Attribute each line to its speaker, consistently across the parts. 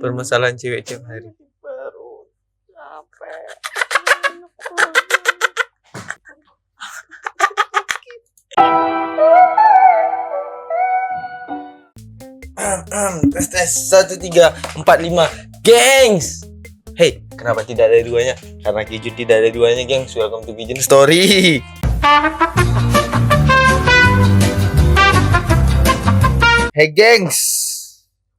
Speaker 1: permasalahan cewek tiap hari.
Speaker 2: Baru capek.
Speaker 1: Tes 1 3 4 5 gengs. Hey, kenapa tidak ada duanya? Karena Kijun tidak ada duanya, gengs. Welcome to Kijun Story. Hey gengs,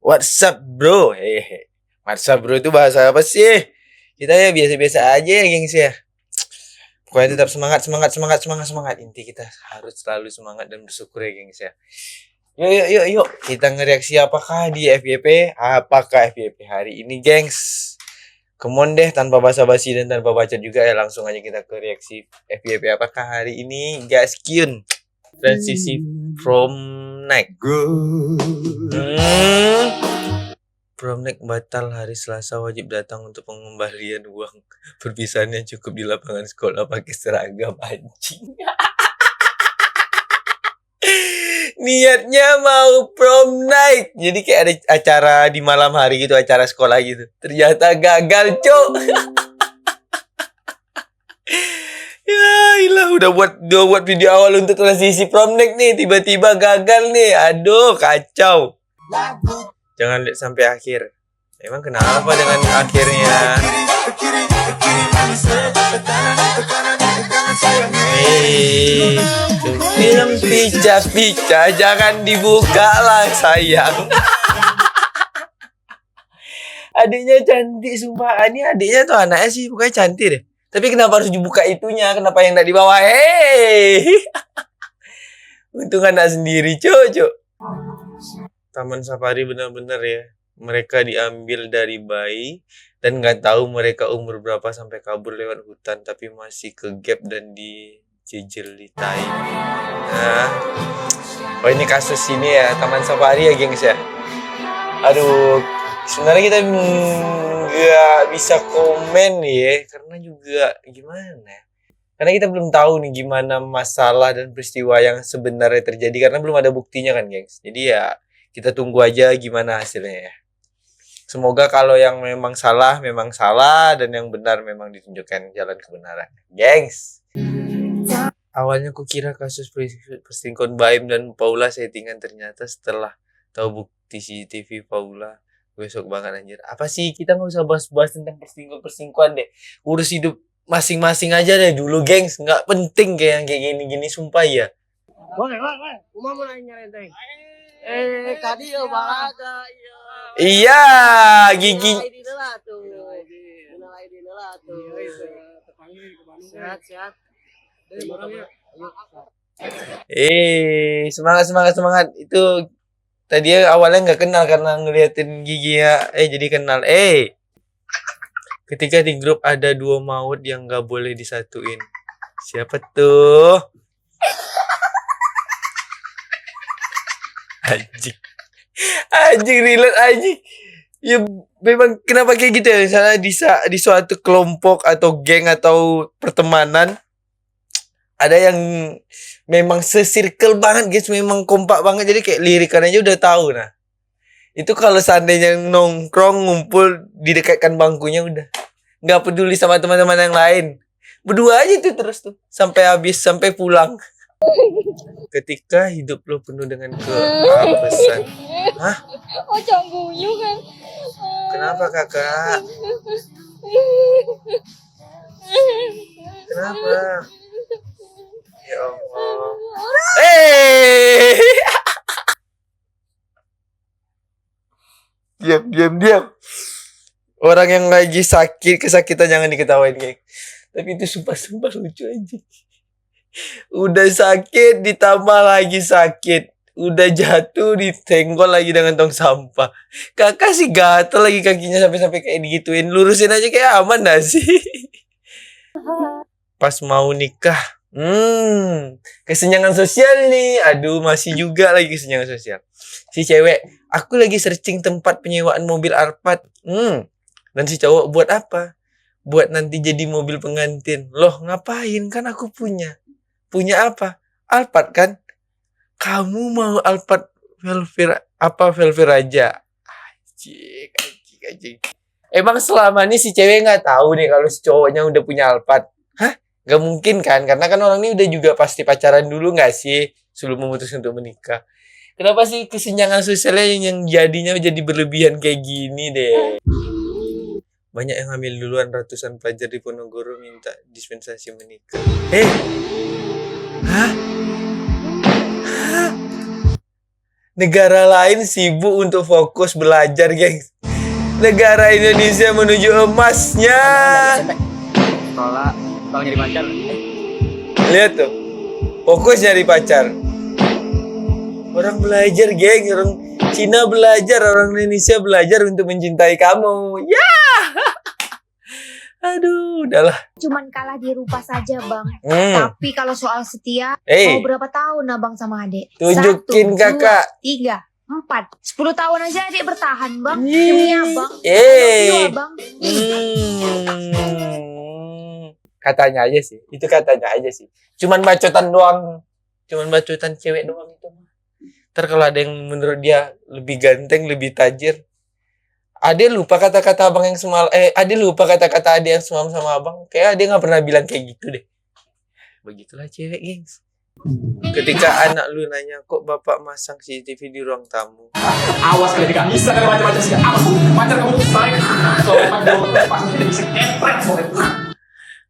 Speaker 1: what's up bro? Hey, what's up bro itu bahasa apa sih? Kita ya biasa-biasa aja ya gengs ya. Pokoknya tetap semangat. Inti kita harus selalu semangat dan bersyukur ya gengs ya. Yuk. Kita ngereaksi apakah di FYP? Apakah FYP hari ini, gengs? Come on deh, tanpa basa-basi dan tanpa bacot juga ya, langsung aja kita ke reaksi FYP apakah hari ini, guys. Kyun transisi from night. Prom night batal hari Selasa, wajib datang untuk pengembalian uang. Perpisahannya cukup di lapangan sekolah pakai seragam, anjing. Niatnya mau prom night, jadi kayak ada acara di malam hari gitu, acara sekolah gitu. Ternyata gagal, cok. Ya ilah, udah buat video awal untuk transisi prom night nih, tiba-tiba gagal nih. Aduh, kacau. Jangan lihat sampai akhir. Emang kenapa dengan akhirnya? Film pica-pica jangan dibuka lah sayang. Adiknya cantik sumpah. Ini adiknya tuh anaknya sih pokoknya cantik deh. Tapi kenapa harus dibuka itunya? Kenapa yang enggak di bawah? Untung anak sendiri, cok. Taman safari benar-benar ya. Mereka diambil dari bayi dan nggak tahu mereka umur berapa sampai kabur lewat hutan, tapi masih ke gap dan dijejel di tai. Nah, oh ini kasus ini ya, taman safari ya gengs ya. Aduh, sebenarnya kita nggak bisa komen ya, karena juga gimana? Karena kita belum tahu nih gimana masalah dan peristiwa yang sebenarnya terjadi karena belum ada buktinya kan gengs. Jadi ya kita tunggu aja gimana hasilnya ya. Semoga kalau yang memang salah dan yang benar memang ditunjukkan jalan kebenaran, gengs. Awalnya kukira kasus perselingkuhan Baim dan Paula settingan, ternyata setelah tahu bukti CCTV Paula besok banget anjir. Apa sih, kita nggak usah bahas-bahas tentang perselingkuhan deh. Urus hidup masing-masing aja deh dulu, gengs. Nggak penting kayak yang kayak gini-gini, sumpah ya.
Speaker 2: Woi, Uma mau nanya renteng. Tadi ya balaga,
Speaker 1: iya, gigi.
Speaker 2: Sehat.
Speaker 1: Semangat. Itu tadi awalnya nggak kenal karena ngeliatin giginya, jadi kenal. Ketika di grup ada 2 maut yang nggak boleh disatuin. Siapa tuh? Anjing relate anjing. Ya memang kenapa kayak gitu ya? Misalnya di suatu kelompok atau geng atau pertemanan ada yang memang se-circle banget guys, memang kompak banget, jadi kayak lirikan aja udah tahu. Nah, itu kalau seandainya nongkrong ngumpul didekatkan bangkunya udah nggak peduli sama teman-teman yang lain, berdua aja tuh terus tuh sampai habis, sampai pulang. Ketika hidup lo penuh dengan kehabisan. Hah?
Speaker 3: Oh, cangguyu kan.
Speaker 1: Kenapa kakak? Kenapa? Ya Allah. Diam. Orang yang lagi sakit, kesakitan jangan diketawain, geng. Tapi itu sumpah lucu aja. Udah sakit ditambah lagi sakit. Udah jatuh ditenggol lagi dengan tong sampah. Kakak sih gatel lagi kakinya sampai kayak digituin. Lurusin aja kayak aman gak sih? Pas mau nikah. Kesenjangan sosial nih. Aduh, masih juga lagi kesenjangan sosial. Si cewek, aku lagi searching tempat penyewaan mobil Alphard. Dan si cowok, buat apa? Buat nanti jadi mobil pengantin. Loh, ngapain? Kan aku punya. Punya apa? Alphard kan? Kamu mau Alphard Velvir aja? Anjing. Emang selama ini si cewek nggak tahu nih kalau si cowoknya udah punya Alphard? Hah? Gak mungkin kan? Karena kan orang ini udah juga pasti pacaran dulu nggak sih? Sebelum memutuskan untuk menikah. Kenapa sih kesenjangan sosialnya yang jadinya jadi berlebihan kayak gini deh? Banyak yang hamil duluan, ratusan pelajar di Ponorogo minta dispensasi menikah. Hah? Hah? Negara lain sibuk untuk fokus belajar, gengs. Negara Indonesia menuju emasnya.
Speaker 2: Sekolah, bang jadi pacar.
Speaker 1: Lihat tuh, fokus nyari pacar. Orang belajar, geng. Orang Cina belajar, orang Indonesia belajar untuk mencintai kamu. Ya. Aduh, udahlah.
Speaker 4: Cuman kalah di rupa saja, Bang. Tapi kalau soal setia, mau berapa tahun Abang sama Adek?
Speaker 1: Tunjukin
Speaker 4: 1,
Speaker 1: kakak.
Speaker 4: 2, 3, 4, 10 tahun aja Adek bertahan, Bang. Demi Abang. Abang.
Speaker 1: Katanya aja sih. Itu katanya aja sih. Cuman bacotan doang. Cuman bacotan cewek doang itu. Ntar kalau ada yang menurut dia lebih ganteng, lebih tajir, Ade lupa kata-kata abang yang semalam. Ade lupa kata-kata Ade yang semalam sama abang. Kayak Ade nggak pernah bilang kayak gitu deh. Begitulah cewek, gengs. Ketika anak lu nanya, kok bapak masang CCTV di ruang tamu?
Speaker 5: Awas kalian gak bisa kan macam-macam sih. Awas, pacar kamu tuh baik.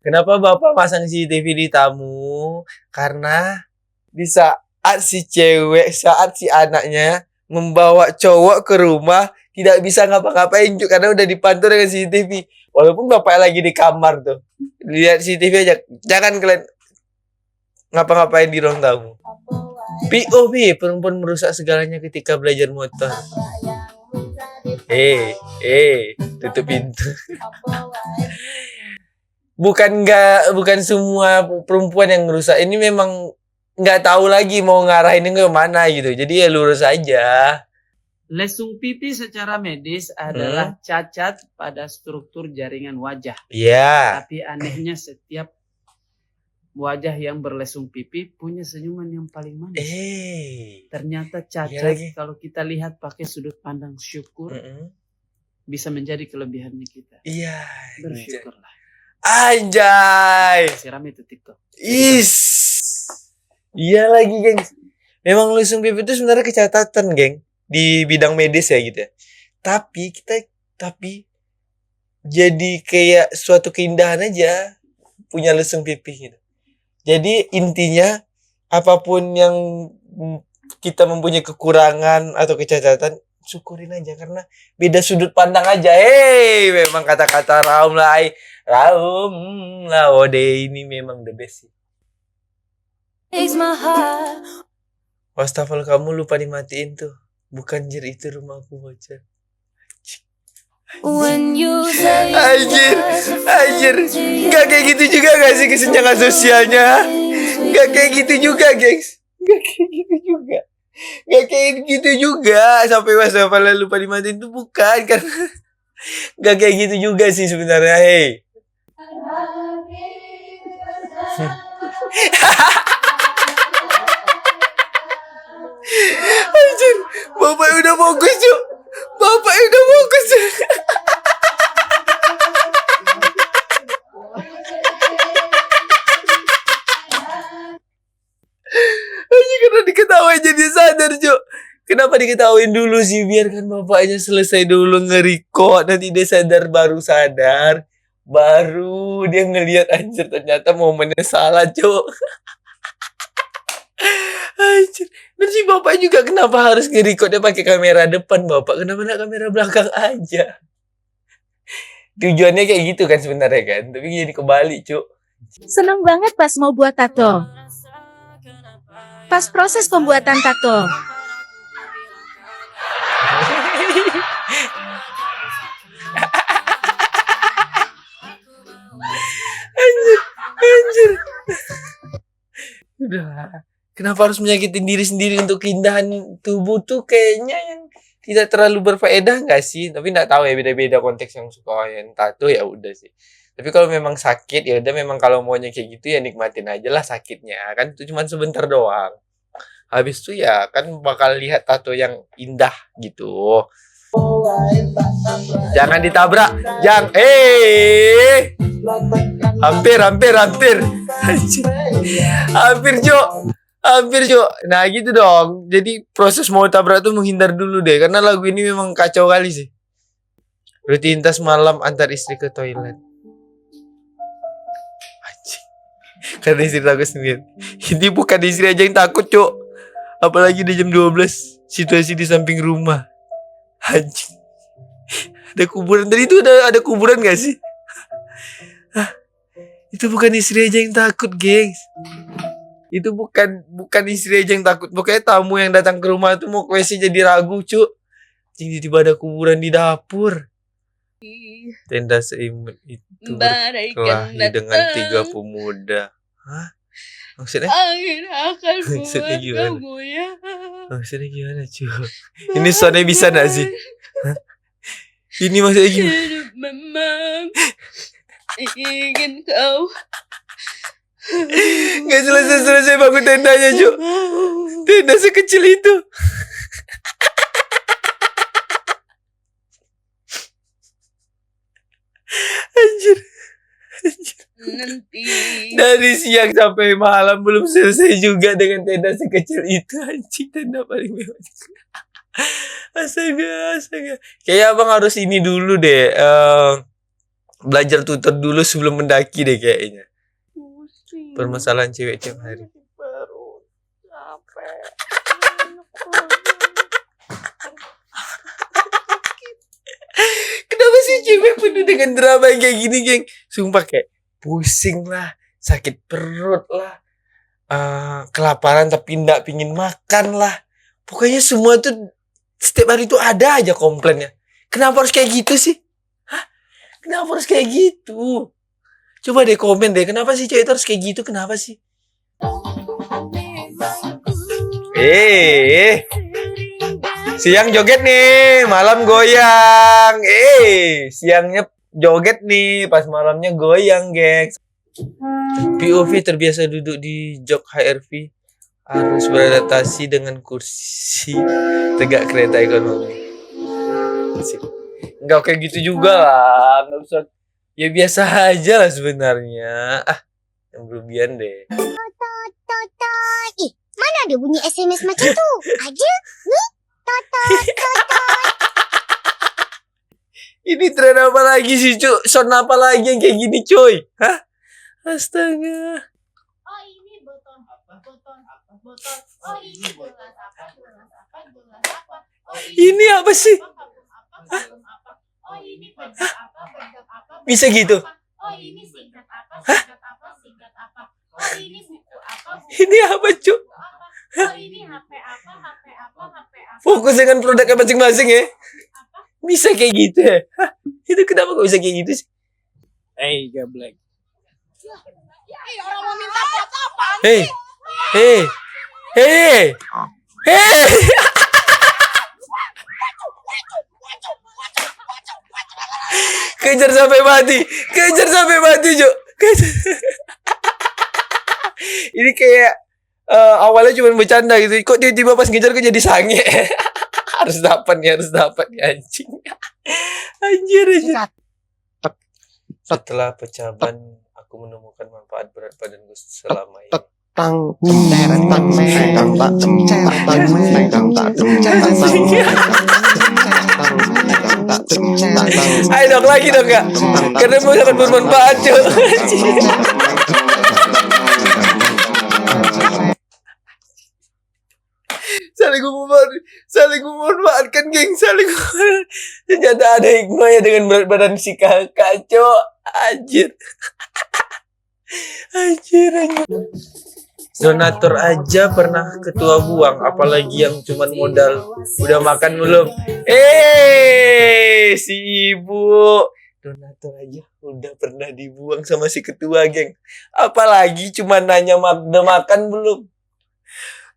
Speaker 1: Kenapa bapak masang CCTV di tamu? Karena di saat si anaknya membawa cowok ke rumah, tidak bisa ngapa-ngapain karena udah dipantau dengan CCTV. Walaupun bapak lagi di kamar tuh, lihat CCTV aja. Jangan kalian ngapa-ngapain di ruang tamu. POV, perempuan merusak segalanya ketika belajar motor. Tutup pintu. Bukan semua perempuan yang merusak. Ini memang nggak tahu lagi mau ngarahin ke mana gitu. Jadi ya lurus aja.
Speaker 6: Lesung pipi secara medis adalah cacat pada struktur jaringan wajah.
Speaker 1: Iya.
Speaker 6: Tapi anehnya setiap wajah yang berlesung pipi punya senyuman yang paling manis. Ternyata cacat kalau kita lihat pakai sudut pandang syukur bisa menjadi kelebihannya kita.
Speaker 1: Iya.
Speaker 6: Bersyukurlah.
Speaker 1: Anjay.
Speaker 6: Siram itu TikTok.
Speaker 1: Iya lagi, gengs. Memang lesung pipi itu sebenarnya kecatatan, geng. Di bidang medis ya gitu ya. Tapi jadi kayak suatu keindahan aja punya lesung pipi gitu. Jadi intinya apapun yang kita mempunyai kekurangan atau kecacatan, syukurin aja karena beda sudut pandang aja. Memang kata-kata Raum Lawode ini memang the best sih. Wastafel kamu lupa dimatiin tuh. Bukan jir, itu rumahku bocor. Anjir. Gak kayak gitu juga gak sih kesenjangan sosialnya? Gak kayak gitu juga, gengs. Gak kayak gitu juga. Sampai Wastafel lupa dimatiin tuh bukan. Karena gak kayak gitu juga sih sebenarnya. Anjir, bapak udah fokus, Cuk. Anjir, karena diketawain jadi sadar, Cuk. Kenapa diketawain dulu sih? Biarkan bapaknya selesai dulu nge-record. Nanti dia baru sadar. Baru dia ngelihat, anjir ternyata momennya salah, Cuk. Anjir. Dan si bapak juga kenapa harus nge-recordnya pakai kamera depan, bapak? Kenapa nggak kamera belakang aja? Tujuannya kayak gitu kan sebenarnya kan. Tapi jadi kebalik, Cuk.
Speaker 7: Seneng banget pas mau buat tato. Pas proses pembuatan tato.
Speaker 1: Anjir. Udah. Kenapa harus menyakitin diri sendiri untuk keindahan tubuh tuh kayaknya yang tidak terlalu berfaedah nggak sih? Tapi nggak tahu ya, beda-beda konteks yang suka yang tato ya udah sih. Tapi kalau memang sakit ya udah, memang kalau maunya kayak gitu ya nikmatin aja lah sakitnya. Kan itu cuma sebentar doang. Habis itu ya kan bakal lihat tato yang indah gitu. Jangan ditabrak. Hampir. Anjir. Hampir, Cok. Nah, gitu dong. Jadi proses mau tabrak tuh menghindar dulu deh. Karena lagu ini memang kacau kali sih. Rutinitas malam antar istri ke toilet. Anjing. Karena istri takut sendiri. Ini bukan istri aja yang takut, Cok. Apalagi di jam 12. Situasi di samping rumah. Anjing. Ada kuburan. Tadi itu ada kuburan gak sih? Hah? Itu bukan istri aja yang takut, gengs. Itu bukan istri aja yang takut. Pokoknya tamu yang datang ke rumah itu mau ke WC jadi ragu, Cuk. Tiba-tiba ada kuburan di dapur. Tenda seimut itu berkelahi dengan 3 pemuda. Hah? Maksudnya? Maksudnya gimana? Maksudnya gimana, Cuk? Ini soalnya bisa gak sih? Hah? Ini maksudnya gimana?
Speaker 3: Memang ingin kau.
Speaker 1: Gak selesai bangun tendanya, Cuk. Tenda sekecil itu. Anjir.
Speaker 3: Nanti
Speaker 1: Dari siang sampai malam belum selesai juga dengan tenda sekecil itu. Anjing, tenda paling mewah. Astaga. Kayaknya abang harus ini dulu deh. Belajar tutor dulu sebelum mendaki deh kayaknya. Permasalahan cewek tiap hari. Kenapa sih cewek penuh dengan drama yang kayak gini, geng? Sumpah kayak pusing lah, sakit perut lah, kelaparan tapi nggak pingin makan lah. Pokoknya semua tuh setiap hari tuh ada aja komplainnya. Kenapa harus kayak gitu sih? Hah? Kenapa harus kayak gitu? Coba deh komen deh, kenapa sih cewek itu harus kayak gitu? Kenapa sih? Siang joget nih, malam goyang. Siangnya joget nih, pas malamnya goyang, gengs. POV terbiasa duduk di jok HRV harus beradaptasi dengan kursi tegak kereta ekonomi. Enggak kayak gitu juga lah, nggak usah. Ya biasa aja lah sebenarnya. Yang berlebihan deh.
Speaker 4: Mana ada bunyi SMS macam tu? Aja nih.
Speaker 1: Ini tren apa lagi sih, Cuk? Sound apa lagi yang kayak gini, coy? Hah? Astaga.
Speaker 3: oh ini botol apa? Oh ini gelas apa? Oh
Speaker 1: Ini apa sih?
Speaker 3: Oh ini pedang apa?
Speaker 1: Bisa gitu?
Speaker 3: Oh ini singkat apa? Oh ini buku apa?
Speaker 1: Ini apa, Cuk?
Speaker 3: Oh ini HP apa?
Speaker 1: Fokus dengan produknya masing-masing ya. Bisa kayak gitu ya? Hah? Itu kenapa kok bisa kayak gitu sih?
Speaker 6: Gablek.
Speaker 3: Orang mau minta foto apa?
Speaker 1: Hei. Kejar sampai mati, Cuk. Ini kayak awalnya cuma bercanda gitu. Kok tiba-tiba pas ngejar kok jadi sange. harus dapat nih anjing. Anjir. Setelah pecaban aku menemukan manfaat berat badanku selama ini. Ayo dong lagi dong, Kak. Karena mau sangat bermanfaat, Cuk. Saling memanfaatkan, geng. Ternyata ada hikmahnya dengan berat badan si kakak, Cuk. Anjir. Donatur aja pernah ketua buang, apalagi yang cuman modal. Udah makan belum? Si ibu. Donatur aja udah pernah dibuang sama si ketua, geng. Apalagi cuman nanya udah makan belum.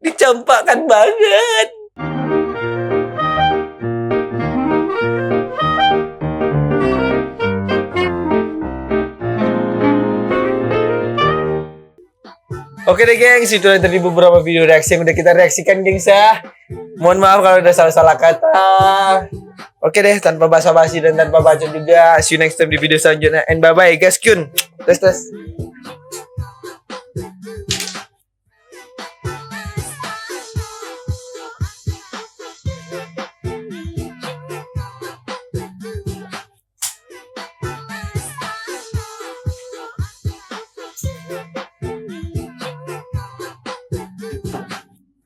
Speaker 1: Dicampakkan banget. Oke deh, gengs, itu yang tadi beberapa video reaksi yang udah kita reaksikan, gengs ya. Mohon maaf kalau udah salah-salah kata. Oke deh, tanpa basa-basi dan tanpa bacot juga. See you next time di video selanjutnya. And bye-bye guys, Kun. Tes.